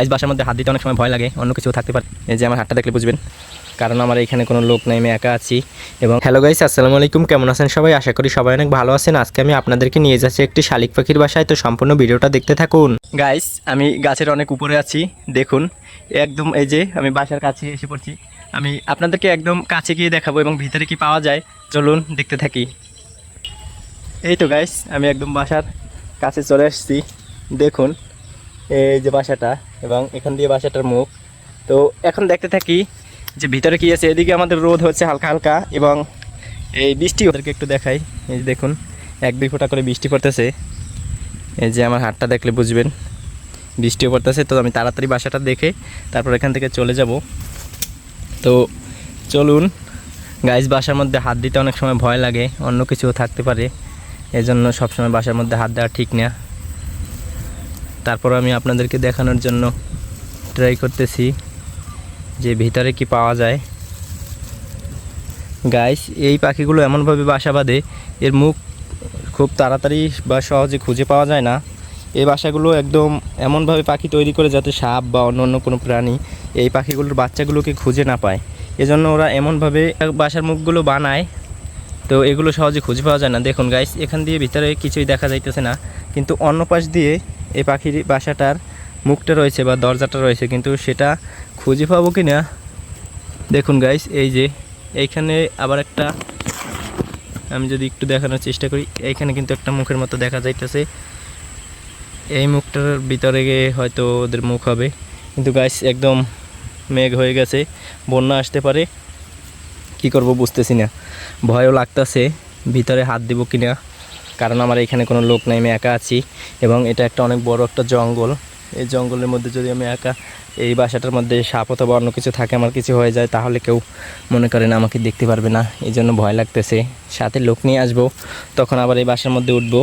Guys বাসার মধ্যে হাত দিতে অনেক সময় ভয় লাগে, অন্য কিছু থাকতে পারে। এই যে আমার হাতটা দেখলে বুঝবেন, কারণ আমার এখানে কোনো লোক নেই, আমি একা আছি। এবং হ্যালো গাইস, আসসালামু আলাইকুম, কেমন আছেন সবাই? আশা করি সবাই অনেক ভালো আছেন। আজকে আমি আপনাদেরকে নিয়ে যাচ্ছি একটি শালিক পাখির বাসায়, তো সম্পূর্ণ ভিডিওটা দেখতে থাকুন। গাইস আমি গাছের অনেক উপরে আছি, দেখুন একদম এই যে আমি বাসার কাছে এসে পড়ছি। আমি আপনাদেরকে একদম কাছে গিয়ে দেখাবো এবং ভিতরে কি পাওয়া যায় চলুন দেখতে থাকি। এই তো গাইস আমি একদম বাসার কাছে চলে আসছি, দেখুন এই যে বাসাটা এবং এখান দিয়ে বাসাটার মুখ। তো এখন দেখতে থাকি যে ভিতরে কি আছে। এদিকে আমাদের রোদ হচ্ছে হালকা হালকা এবং এই বৃষ্টি ওদেরকে একটু দেখাই। এই যে দেখুন 1-2 ফোঁটা করে বৃষ্টি পড়তেছে। এই যে আমার হাতটা দেখলে বুঝবেন বৃষ্টিও পড়তেছে। তো আমি তাড়াতাড়ি বাসাটা দেখে তারপর এখান থেকে চলে যাব। তো চলুন গাইস, বাসার মধ্যে হাত দিতে অনেক সময় ভয় লাগে, অন্য কিছু থাকতে পারে, এজন্য সবসময় বাসার মধ্যে হাত দেওয়া ঠিক না। তারপর আমি আপনাদেরকে দেখানোর জন্য ট্রাই করতেছি যে ভিতরে কি পাওয়া যায়। গাইস এই পাখিগুলো এমনভাবে বাসা বাঁধে, এর মুখ খুব তাড়াতাড়ি বা সহজে খুঁজে পাওয়া যায় না। এই বাসাগুলো একদম এমনভাবে পাখি তৈরি করে যাতে সাপ বা অন্য কোনো প্রাণী এই পাখিগুলোর বাচ্চাগুলোকে খুঁজে না পায়, এজন্য ওরা এমনভাবে বাসার মুখগুলো বানায়। তো এগুলো সহজে খুঁজে পাওয়া যায় না। দেখুন গাইস এখান দিয়ে ভিতরে কিছুই দেখা যাইতেছে না, কিন্তু অন্য পাশ দিয়ে এই পাখির বাসাটার মুখটা রয়েছে বা দরজাটা রয়েছে, কিন্তু সেটা খুঁজে পাবো কি না। দেখুন গাইস এই যে এইখানে আবার একটা, আমি যদি একটু দেখানোর চেষ্টা করি, এইখানে কিন্তু একটা মুখের মতো দেখা যাইতেছে। এই মুখটার ভিতরে গিয়ে হয়তো ওদের মুখ হবে, কিন্তু গাইস একদম মেঘ হয়ে গেছে, বন্যা আসতে পারে। কি করব বুঝতেছি না, ভয়ও লাগতেছে ভিতরে হাত দিব কি না, কারণ আমার এখানে কোনো লোক নেই, আমি একা আছি এবং এটা একটা অনেক বড় একটা জঙ্গল। এই জঙ্গলের মধ্যে যদি আমি একা এই বাসাটার মধ্যে সাপ অথবা অন্য কিছু থাকে, আমার কিছু হয়ে যায়, তাহলে কেউ মনে করেন আমাকে দেখতে পারবে না, এই জন্য ভয় লাগতেছে। সাথে লোক নিয়ে আসবো, তখন আবার এই বাসার মধ্যে উঠবো।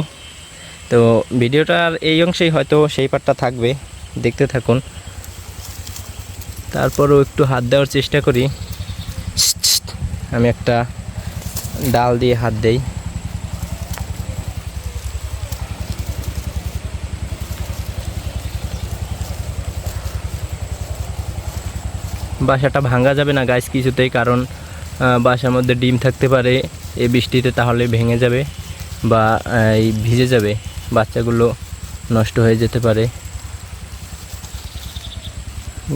তো ভিডিওটার এই অংশেই হয়তো সেই পার্টটা থাকবে, দেখতে থাকুন। তারপরও একটু হাত দেওয়ার চেষ্টা করি। আমি একটা ডাল দিয়ে হাত দেই। বাসাটা ভাঙা যাবে না গাইস কিছুতেই, কারণ বাসার মধ্যে ডিম থাকতে পারে এই বৃষ্টিতে, তাহলে ভেঙে যাবে বা এই ভিজে যাবে, বাচ্চাগুলো নষ্ট হয়ে যেতে পারে।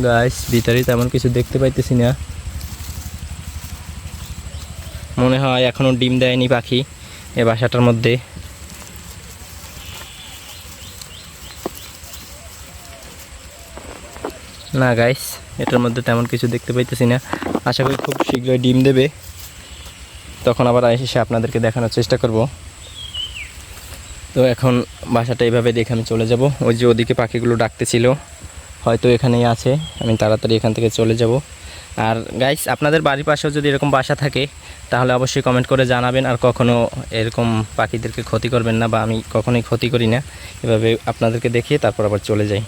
গাইস ভিতরে তেমন কিছু দেখতে পাইতেছি না, মনে হয় এখনও ডিম দেয়নি পাখি এই বাসাটার মধ্যে। না গাইস এটার মধ্যে তেমন কিছু দেখতে পাইতেছি না, আশা করি খুব শীঘ্রই ডিম দেবে, তখন আবার এসে আপনাদেরকে দেখানোর চেষ্টা করব। তো এখন বাসাটা এইভাবে দেখে আমি চলে যাব। ওই যে ওদিকে পাখিগুলো ডাকতেছিল, হয়তো এখানেই আছে, আমি তাড়াতাড়ি এখান থেকে চলে যাব। আর গাইস আপনাদের বাড়ির পাশেও যদি এরকম বাসা থাকে তাহলে অবশ্যই কমেন্ট করে জানাবেন, আর কখনও এরকম পাখিদেরকে ক্ষতি করবেন না, বা আমি কখনোই ক্ষতি করি না, এভাবে আপনাদেরকে দেখিয়ে তারপর আবার চলে যাই।